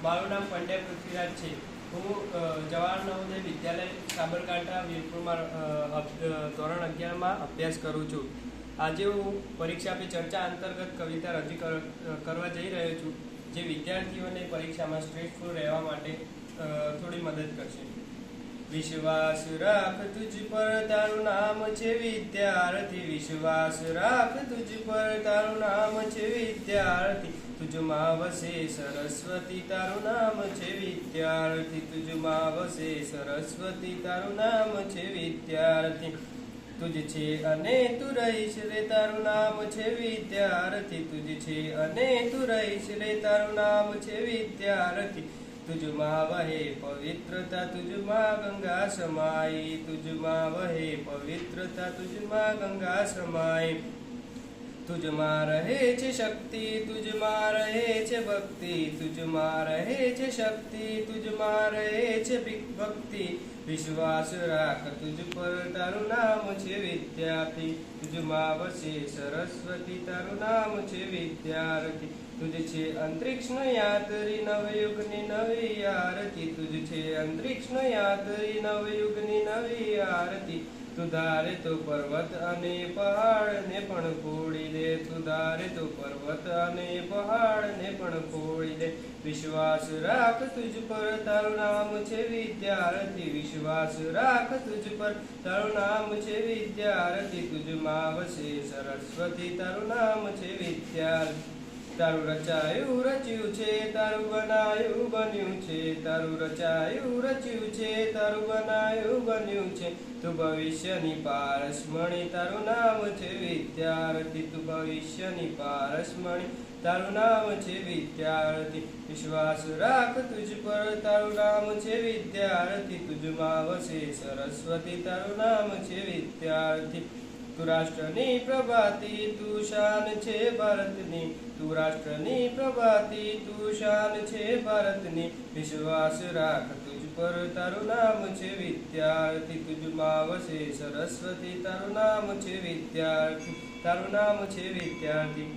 મારું નામ પંડ્યા પૃથ્વીરાજ છે। હું જવાહર નવોદય વિદ્યાલય સાબરકાંઠા વીરપુરમાં ધોરણ 11માં અભ્યાસ કરું છું। આજે હું પરીક્ષા પે ચર્ચા અંતર્ગત કવિતા રજૂ કરવા જઈ રહ્યો છું, જે વિદ્યાર્થીઓને પરીક્ષામાં સ્ટ્રેસફુલ રહેવા માટે થોડી મદદ કરશે। વિશ્વાસ રાખ તુજ પર, તારું નામ છે વિદ્યાર્થી। વિશ્વાસ રાખ તુજ પર, તારું નામ છે વિદ્યાર્થી। તુજમાં વસે સરસ્વતી, તારું નામ છે વિદ્યાર્થી। તુજમાં વસે સરસ્વતી, તારું નામ છે વિદ્યાર્થી। તુજ છે અને તું રહીશ રે, તારું નામ છે વિદ્યાર્થી। તુજ છે અને તું રહીશ રે, તારું નામ છે વિદ્યાર્થી। તુજમાં વહે પવિત્રતા, તુજમાં ગંગા સમાઈ। તુજમાં વહે પવિત્રતા, તુજમાં ગંગા સમાઈ। તુજમાં રહે છે શક્તિ, તુજમાં રહે છે ભક્તિ। તુજમાં રહે છે શક્તિ, તુજમાં રહે છે ભક્તિ। વિશ્વાસ રાખ તુજ પર, તારું નામ છે વિદ્યાર્થી। તુજમાં વસે સરસ્વતી, તારું નામ છે વિદ્યાર્થી। તુજ છે અંતરિક્ષનો યાત્રી, નવયુગની નવી આરતી। તુજ છે અંતરિક્ષનો યાત્રી, નવયુગની નવી આરતી। તું ધારે તો પર્વત અને પહાડને પણ ફોડી દે। તું ધારે તો પર્વત અને પહાડને પણ ફોડી દે। વિશ્વાસ રાખ તુજ પર, તારું નામ છે વિદ્યાર્થી। વિશ્વાસ રાખ તુજ પર, તારું નામ છે વિદ્યાર્થી। તુજમાં વસે સરસ્વતી, તારું નામ છે વિદ્યાર્થી। તારું રચાયું રચ્યું છે, તારું બનાયું બન્યું છે। તારું રચાયું રચ્યું છે, તારું બનાયું બન્યું છે। તું ભવિષ્યની પારસમણી, તારું નામ છે વિદ્યાર્થી। તું ભવિષ્યની પારસમણી, તારું નામ છે વિદ્યાર્થી। વિશ્વાસ રાખ તુજ પર, તારું નામ છે વિદ્યાર્થી। તુજમાં વસે સરસ્વતી, તારું નામ છે વિદ્યાર્થી। તું રાષ્ટ્રની પ્રભાતિ, તું શાન છે ભારતની। તું રાષ્ટ્રની પ્રભાતિ, તું શાન છે ભારતની। વિશ્વાસ રાખ તુજ પર, તારું નામ છે વિદ્યાર્થી। તુજમાં વસે સરસ્વતી, તારું નામ છે વિદ્યાર્થી। તારું નામ છે વિદ્યાર્થી।